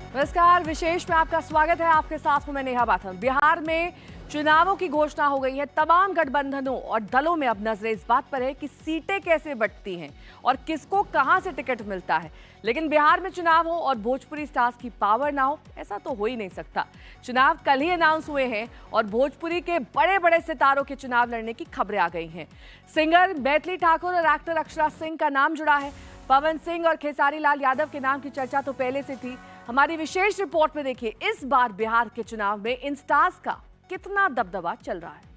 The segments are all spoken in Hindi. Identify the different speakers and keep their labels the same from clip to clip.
Speaker 1: नमस्कार, विशेष में आपका स्वागत है। आपके साथ हूं मैं नेहा बाथम। बिहार में चुनावों की घोषणा हो गई है। तमाम गठबंधनों और दलों में अब नजरें इस बात पर है कि सीटें कैसे बंटती हैं और किसको कहां से टिकट मिलता है। लेकिन बिहार में चुनाव हो और भोजपुरी स्टार्स की पावर ना हो, ऐसा तो हो ही नहीं सकता। चुनाव कल ही अनाउंस हुए हैं और भोजपुरी के बड़े बड़े सितारों के चुनाव लड़ने की खबरें आ गई हैं। सिंगर मैथिली ठाकुर और एक्टर अक्षरा सिंह का नाम जुड़ा है। पवन सिंह और खेसारी लाल यादव के नाम की चर्चा तो पहले से थी। हमारी विशेष रिपोर्ट में देखिए इस बार बिहार के चुनाव में इन स्टार्स का कितना दबदबा चल रहा है।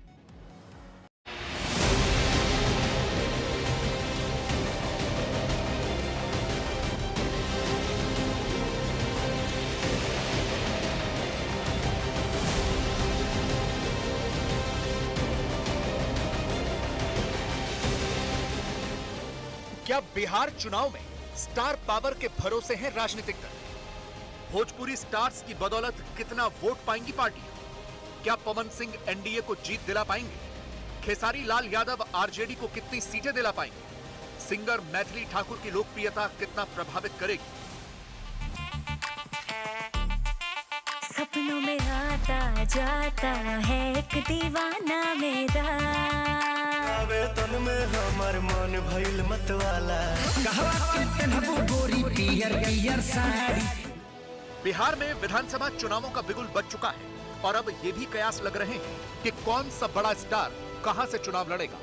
Speaker 2: क्या बिहार चुनाव में स्टार पावर के भरोसे हैं राजनीतिक दल? भोजपुरी स्टार्स की बदौलत कितना वोट पाएंगी पार्टियां? क्या पवन सिंह एनडीए को जीत दिला पाएंगे? खेसारी लाल यादव आरजेडी को कितनी सीटें दिला पाएंगे? सिंगर मैथिली ठाकुर की लोकप्रियता कितना प्रभावित करेगी?
Speaker 3: सपनों में आता जाता है एक दीवाना मेरा,
Speaker 4: तन में हमर मन भइल मतवाला।
Speaker 2: बिहार में विधानसभा चुनावों का बिगुल बज चुका है और अब ये भी कयास लग रहे हैं कि कौन सा बड़ा स्टार कहां से चुनाव लड़ेगा।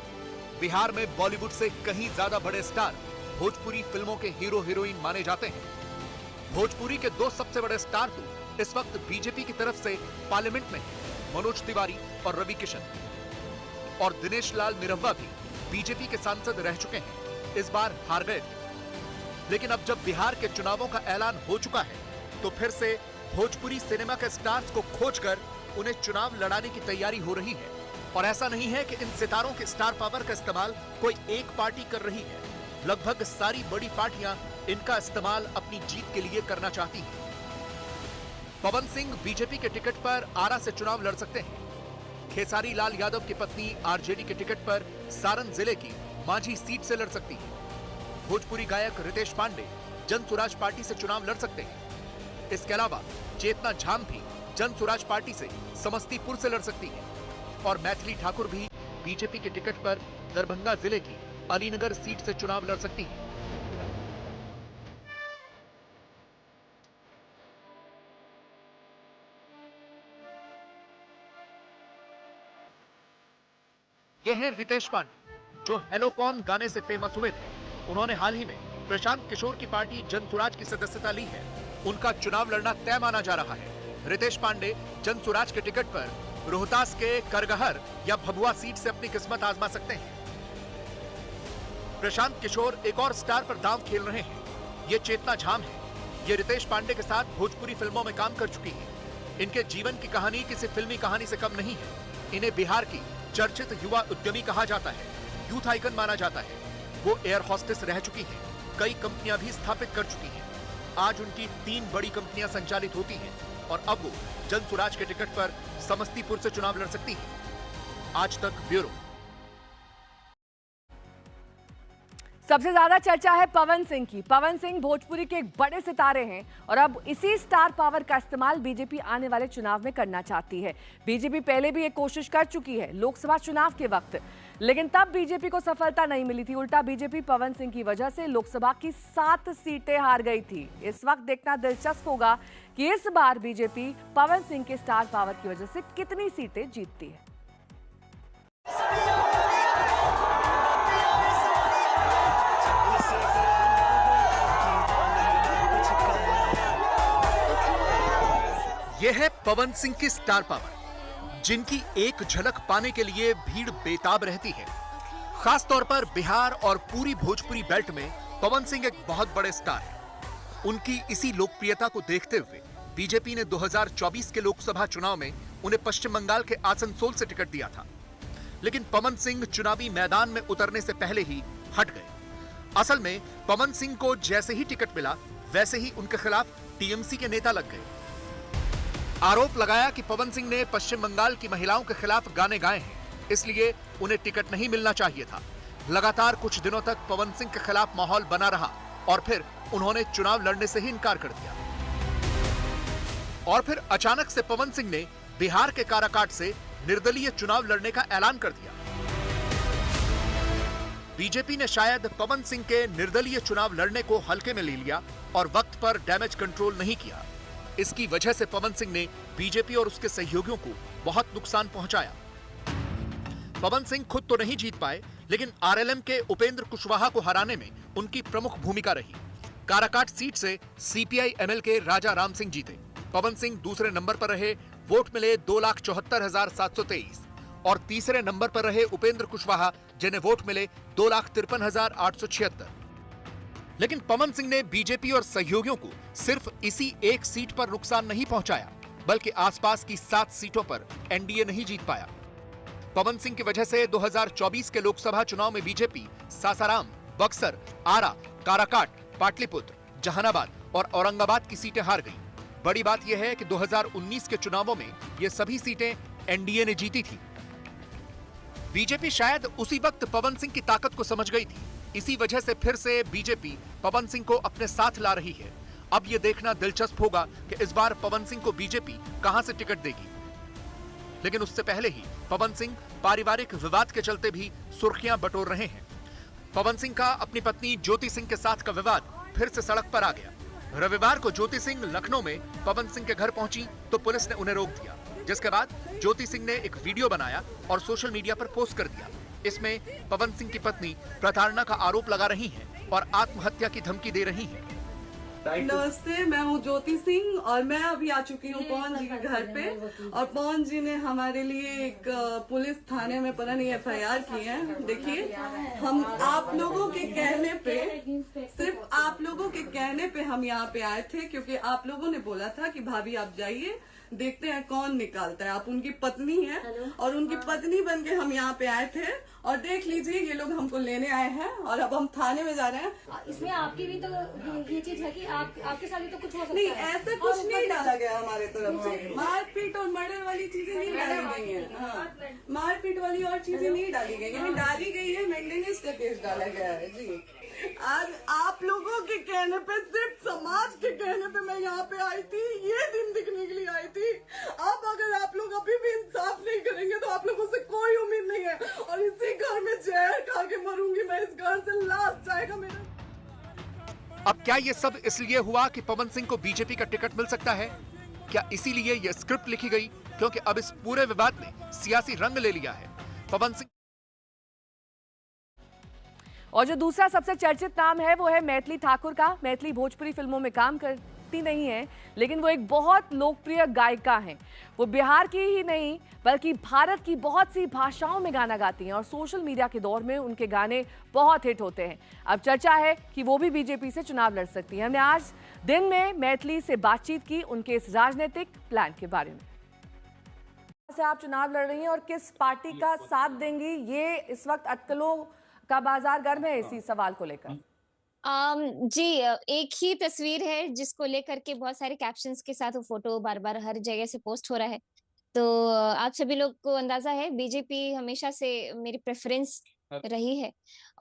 Speaker 2: बिहार में बॉलीवुड से कहीं ज्यादा बड़े स्टार भोजपुरी फिल्मों के हीरो हीरोइन माने जाते हैं। भोजपुरी के दो सबसे बड़े स्टार तो इस वक्त बीजेपी की तरफ से पार्लियामेंट में हैं, मनोज तिवारी और रवि किशन। और दिनेश लाल निरहुआ भी बीजेपी के सांसद रह चुके हैं, इस बार हार गए थे। लेकिन अब जब बिहार के चुनावों का ऐलान हो चुका है तो फिर से भोजपुरी सिनेमा के स्टार्स को खोजकर उन्हें चुनाव लड़ाने की तैयारी हो रही है। और ऐसा नहीं है कि इन सितारों के स्टार पावर का इस्तेमाल कोई एक पार्टी कर रही है। लगभग सारी बड़ी पार्टियां इनका इस्तेमाल अपनी जीत के लिए करना चाहती हैं। पवन सिंह बीजेपी के टिकट पर आरा से चुनाव लड़ सकते हैं। खेसारी लाल यादव की पत्नी आरजेडी के टिकट पर सारण जिले की मांझी सीट से लड़ सकती है। भोजपुरी गायक रितेश पांडे जन सुराज पार्टी से चुनाव लड़ सकते हैं। इसके अलावा चेतना झाम भी जन सुराज पार्टी से समस्तीपुर से लड़ सकती है। और मैथिली ठाकुर भी बीजेपी के टिकट पर दरभंगा जिले की अलीनगर सीट से चुनाव लड़ सकती है। ये हैं रितेश पांडे, जो हेलो कॉन गाने से फेमस हुए थे। उन्होंने हाल ही में प्रशांत किशोर की पार्टी जन सुराज की सदस्यता ली है। उनका चुनाव लड़ना तय माना जा रहा है। रितेश पांडे जन सुराज के टिकट पर रोहतास के करगहर या भभुआ सीट से अपनी किस्मत आजमा सकते हैं। प्रशांत किशोर एक और स्टार पर दांव खेल रहे हैं। ये चेतना झाम है। ये रितेश पांडे के साथ भोजपुरी फिल्मों में काम कर चुकी है। इनके जीवन की कहानी किसी फिल्मी कहानी से कम नहीं है। इन्हें बिहार की चर्चित युवा उद्यमी कहा जाता है, यूथ आइकन माना जाता है। वो एयर होस्टेस रह चुकी हैं, कई कंपनियां भी स्थापित कर चुकी हैं। आज उनकी 3 बड़ी कंपनियां संचालित होती हैं और अब वो जन सुराज के टिकट पर समस्तीपुर से चुनाव लड़ सकती हैं। आज तक ब्यूरो।
Speaker 1: सबसे ज्यादा चर्चा है पवन सिंह की। पवन सिंह भोजपुरी के एक बड़े सितारे हैं और अब इसी स्टार पावर का इस्तेमाल बीजेपी आने वाले चुनाव में करना चाहती है। बीजेपी पहले भी एक कोशिश कर चुकी है लोकसभा चुनाव के वक्त, लेकिन तब बीजेपी को सफलता नहीं मिली थी। उल्टा बीजेपी पवन सिंह की वजह से लोकसभा की 7 सीटें हार गई थी। इस वक्त देखना दिलचस्प होगा कि इस बार बीजेपी पवन सिंह के स्टार पावर की वजह से कितनी सीटें जीतती है।
Speaker 2: यह है पवन सिंह की स्टार पावर, जिनकी एक झलक पाने के लिए भीड़ बेताब रहती है। खास तौर पर बिहार और पूरी भोजपुरी बेल्ट में पवन सिंह एक बहुत बड़े स्टार हैं। उनकी इसी लोकप्रियता को देखते हुए बीजेपी ने 2024 के लोकसभा चुनाव में उन्हें पश्चिम बंगाल के आसनसोल से टिकट दिया था। लेकिन पवन सिंह चुनावी मैदान में उतरने से पहले ही हट गए। असल में पवन सिंह को जैसे ही टिकट मिला वैसे ही उनके खिलाफ टीएमसी के नेता लग गए। आरोप लगाया कि पवन सिंह ने पश्चिम बंगाल की महिलाओं के खिलाफ गाने गाए हैं, इसलिए उन्हें टिकट नहीं मिलना चाहिए था। लगातार कुछ दिनों तक पवन सिंह के खिलाफ माहौल बना रहा और फिर उन्होंने चुनाव लड़ने से ही इनकार कर दिया। और फिर अचानक से पवन सिंह ने बिहार के काराकाट से निर्दलीय चुनाव लड़ने का ऐलान कर दिया। बीजेपी ने शायद पवन सिंह के निर्दलीय चुनाव लड़ने को हल्के में ले लिया और वक्त पर डैमेज कंट्रोल नहीं किया। इसकी वजह से पवन सिंह ने बीजेपी और उसके सहयोगियों को बहुत नुकसान पहुंचाया। पवन सिंह खुद तो नहीं जीत पाए, लेकिन आरएलएम के उपेंद्र कुशवाहा को हराने में उनकी प्रमुख भूमिका रही। काराकाट सीट से सीपीआई एमएल के राजा राम सिंह जीते। पवन सिंह दूसरे नंबर पर रहे, वोट मिले 2,74,723 और तीसरे नंबर पर रहे उपेंद्र कुशवाहा, जिन्हें वोट मिले 2,53,876। लेकिन पवन सिंह ने बीजेपी और सहयोगियों को सिर्फ इसी एक सीट पर नुकसान नहीं पहुंचाया, बल्कि आसपास की 7 सीटों पर एनडीए नहीं जीत पाया। पवन सिंह की वजह से 2024 के लोकसभा चुनाव में बीजेपी सासाराम, बक्सर, आरा, काराकाट, पाटलिपुत्र, जहानाबाद और औरंगाबाद की सीटें हार गईं। बड़ी बात यह है कि 2019 के चुनावों में ये सभी सीटें एनडीए ने जीती थी। बीजेपी शायद उसी वक्त पवन सिंह की ताकत को समझ गई थी। इसी वजह से फिर से बीजेपी पवन सिंह को अपने साथ ला रही है। अब यह देखना दिलचस्प होगा कि इस बार पवन सिंह को बीजेपी कहां से टिकट देगी। लेकिन उससे पहले ही पवन सिंह पारिवारिक विवाद के चलते भी सुर्खियां बटोर रहे हैं। पवन सिंह का अपनी पत्नी ज्योति सिंह के साथ का विवाद फिर से सड़क पर आ गया। रविवार को ज्योति सिंह लखनऊ में पवन सिंह के घर पहुंची तो पुलिस ने उन्हें रोक दिया, जिसके बाद ज्योति सिंह ने एक वीडियो बनाया और सोशल मीडिया पर पोस्ट कर दिया। इसमें पवन सिंह की पत्नी प्रताड़ना का आरोप लगा रही हैं और आत्महत्या की धमकी दे रही हैं।
Speaker 5: नमस्ते, मैं हूँ ज्योति सिंह और मैं अभी आ चुकी हूँ पवन जी के घर पे। और पवन जी ने हमारे लिए एक पुलिस थाने में पता नहीं FIR की है। देखिए, हम आप लोगों के कहने पे, सिर्फ आप लोगों के कहने पे हम यहाँ पे आए थे, क्योंकि आप लोगों ने बोला था कि भाभी आप जाइए, देखते हैं कौन निकालता है। आप उनकी पत्नी हैं और उनकी पत्नी बन के हम यहाँ पे आए थे। और देख लीजिए, ये लोग हमको लेने आए हैं और अब हम थाने में जा रहे हैं।
Speaker 6: इसमें आपकी भी तो ये चीज है कि आपके साथ भी तो कुछ हो सकता
Speaker 5: नहीं,
Speaker 6: है।
Speaker 5: ऐसा कुछ नहीं डाला गया हमारे तरफ से। मारपीट और मर्डर वाली चीजें नहीं डाली गई हैं। हाँ, मारपीट वाली और चीजें नहीं डाली गई हैं। डाली गई है मेंटेनेंस का केस डाला गया है जी। आज आप लोगों के कहने पे, सिर्फ समाज के कहने पे मैं यहाँ पे आई थी, ये दिन दिखने के लिए आई थी। अब अगर आप लोग अभी भी इंसाफ नहीं करेंगे तो आप लोगों से कोई उम्मीद नहीं है। और इसी घर में जहर खा के मरूंगी मैं। इस घर से लास्ट जाएगा मेरा।
Speaker 2: अब क्या ये सब इसलिए हुआ कि पवन सिंह को बीजेपी का टिकट मिल सकता है? क्या इसीलिए ये स्क्रिप्ट लिखी गई? क्योंकि अब इस पूरे विवाद ने सियासी रंग ले लिया है। पवन सिंह
Speaker 1: और जो दूसरा सबसे चर्चित नाम है वो है मैथिली ठाकुर का। मैथिली भोजपुरी फिल्मों में काम करती नहीं है, लेकिन वो एक बहुत लोकप्रिय गायिका हैं। वो बिहार की ही नहीं बल्कि भारत की बहुत सी भाषाओं में गाना गाती हैं और सोशल मीडिया के दौर में उनके गाने बहुत हिट होते हैं। अब चर्चा है कि वो भी बीजेपी से चुनाव लड़ सकती हैं। हमने आज दिन में मैथिली से बातचीत की उनके इस राजनीतिक प्लान के बारे में। से आप चुनाव लड़ रही हैं और किस पार्टी का साथ देंगी, ये इस वक्त अटकलों का बाजार गर्म है इसी सवाल को लेकर।
Speaker 6: जी, एक ही तस्वीर है जिसको लेकर के बहुत सारे कैप्शंस के साथ वो फोटो बार बार हर जगह से पोस्ट हो रहा है। तो आप सभी लोग को अंदाजा है, बीजेपी हमेशा से मेरी प्रेफरेंस रही है।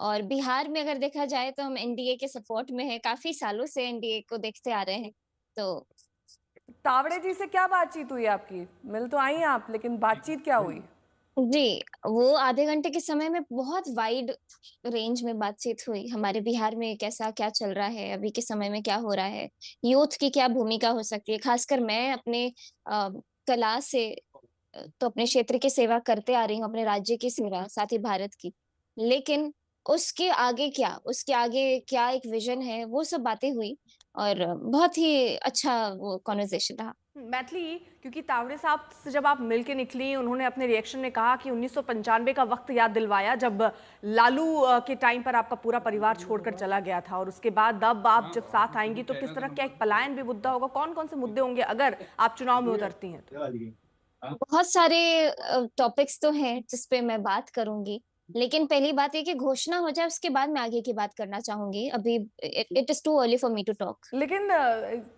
Speaker 6: और बिहार में अगर देखा जाए तो हम एनडीए के सपोर्ट में है, काफी सालों से एनडीए को देखते आ रहे हैं। तो
Speaker 1: तावड़े जी से क्या बातचीत हुई आपकी? मिल तो आई आप, लेकिन बातचीत क्या हुई?
Speaker 6: जी, वो आधे घंटे के समय में बहुत वाइड रेंज में बातचीत हुई। हमारे बिहार में कैसा क्या चल रहा है, अभी के समय में क्या हो रहा है, यूथ की क्या भूमिका हो सकती है। खासकर मैं अपने कला से तो अपने क्षेत्र की सेवा करते आ रही हूँ, अपने राज्य की सेवा, साथ ही भारत की। लेकिन उसके आगे क्या एक विजन है, वो सब बातें हुई और बहुत ही अच्छा वो कॉन्वर्सेशन रहा।
Speaker 1: मैथिली, क्योंकि तावड़े साहब से जब आप मिलके निकली, उन्होंने अपने रिएक्शन में कहा कि 1995 का वक्त याद दिलवाया जब लालू के टाइम पर आपका पूरा परिवार छोड़कर चला गया था, और उसके बाद अब आप जब साथ आएंगी तो किस तरह, क्या एक पलायन भी मुद्दा होगा? कौन कौन से मुद्दे होंगे अगर आप चुनाव में उतरती हैं तो?
Speaker 6: बहुत सारे टॉपिक्स तो हैं जिसपे मैं बात करूंगी, लेकिन पहली बात है कि घोषणा हो जाए, उसके बाद मैं आगे की बात करना चाहूंगी। अभी it is too early for me to talk.
Speaker 1: लेकिन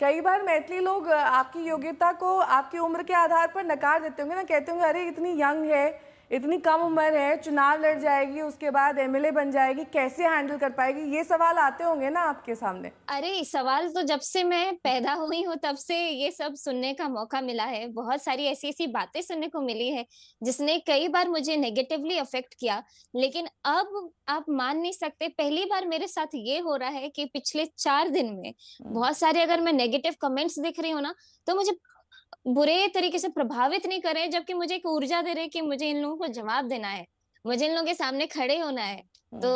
Speaker 1: कई बार मैथिली लोग आपकी योग्यता को आपकी उम्र के आधार पर नकार देते होंगे ना, कहते होंगे अरे इतनी यंग है, इतनी कम उम्र है, चुनाव लड़ जाएगी, उसके बाद एमएलए बन जाएगी, कैसे हैंडल कर पाएगी? ये सवाल आते होंगे ना आपके सामने।
Speaker 6: अरे सवाल तो जब से मैं पैदा हुई हूँ तब से ये सब सुनने का मौका मिला है। बहुत सारी ऐसी ऐसी बातें सुनने को मिली है जिसने कई बार मुझे नेगेटिवली अफेक्ट किया। लेकिन अब आप मान नहीं सकते, पहली बार मेरे साथ ये हो रहा है कि पिछले 4 दिन में बहुत सारे अगर मैं नेगेटिव कमेंट्स देख रही हूँ ना, तो मुझे बुरे तरीके से प्रभावित नहीं कर रहे, जबकि मुझे एक ऊर्जा दे रहे कि मुझे इन लोगों को जवाब देना है, मुझे इन लोगों के सामने खड़े होना है। तो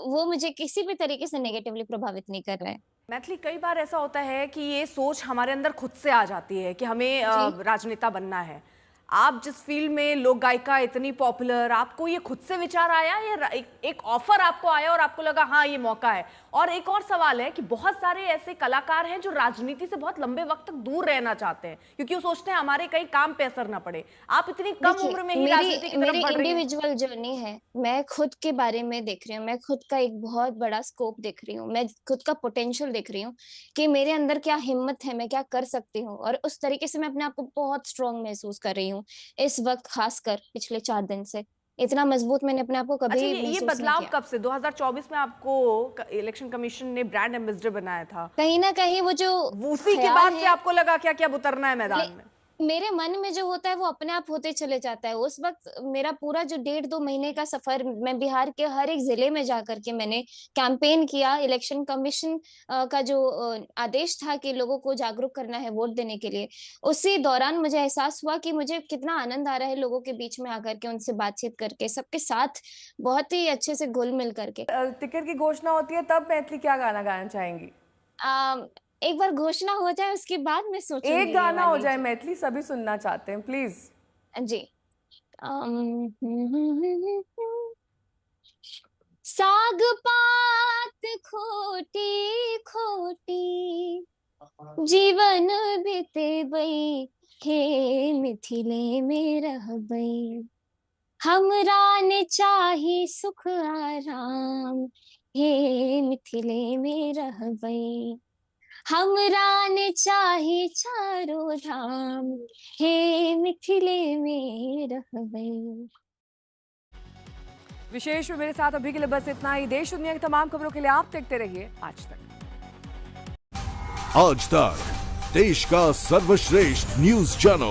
Speaker 6: वो मुझे किसी भी तरीके से नेगेटिवली प्रभावित नहीं कर रहा है।
Speaker 1: मैथिली, कई बार ऐसा होता है कि ये सोच हमारे अंदर खुद से आ जाती है कि हमें राजनेता बनना है। आप जिस फील्ड में, लोक गायिका इतनी पॉपुलर, आपको ये खुद से विचार आया या एक ऑफर आपको आया और आपको लगा हाँ ये मौका है? और एक और सवाल है कि बहुत सारे ऐसे कलाकार हैं जो राजनीति से बहुत लंबे वक्त तक दूर रहना चाहते हैं क्योंकि वो सोचते हैं हमारे कहीं काम पे असर ना पड़े। आप इतनी कम उम्र में ही राजनीति की तरफ बढ़ रही हैं।
Speaker 6: मेरी इंडिविजुअल जर्नी है, मैं खुद के बारे में देख रही हूँ, मैं खुद का एक बहुत बड़ा स्कोप देख रही हूँ, मैं खुद का पोटेंशियल देख रही हूँ कि मेरे अंदर क्या हिम्मत है, मैं क्या कर सकती हूँ, और उस तरीके से मैं अपने आप को बहुत स्ट्रॉन्ग महसूस कर रही हूँ इस वक्त। खासकर पिछले 4 दिन से इतना मजबूत मैंने अपने आप को कभी
Speaker 1: ये
Speaker 6: महसूस
Speaker 1: बदलाव
Speaker 6: नहीं किया।
Speaker 1: कब से? 2024 में आपको इलेक्शन कमीशन ने ब्रांड एम्बेसडर बनाया था,
Speaker 6: कहीं ना कहीं वो जो
Speaker 1: उसी के बाद से आपको लगा क्या क्या उतरना है मैदान में?
Speaker 6: मेरे मन में जो होता है वो अपने आप होते चले जाता है। उस वक्त मेरा पूरा जो 1.5-2 महीने का सफर, मैं बिहार के हर एक जिले में जाकर के मैंने कैंपेन किया। इलेक्शन कमीशन का जो आदेश था कि लोगों को जागरूक करना है वोट देने के लिए, उसी दौरान मुझे एहसास हुआ कि मुझे कितना आनंद आ रहा है लोगों के बीच में आकर के, उनसे बातचीत करके, सबके साथ बहुत ही अच्छे से घुल मिल करके।
Speaker 1: टिकट की घोषणा होती है तब मैथिली क्या गाना गाना चाहेंगी?
Speaker 6: एक बार घोषणा हो जाए उसके बाद मैं सोचूंगी।
Speaker 1: एक गाना हो जाए मैथिली, सभी सुनना चाहते हैं, प्लीज।
Speaker 6: जी। साग पात खोटी खोटी जीवन बीते बई, हे मिथिले में रहबई, हमरा ने चाही सुख आराम, हे मिथिले में रहबई, हमरा ने चाही चारों धाम, हे मिथिले में रहबई।
Speaker 1: विशेष में मेरे साथ अभी के लिए बस इतना ही। देश दुनिया की तमाम खबरों के लिए आप देखते रहिए आज तक।
Speaker 7: आज तक, देश का सर्वश्रेष्ठ न्यूज चैनल।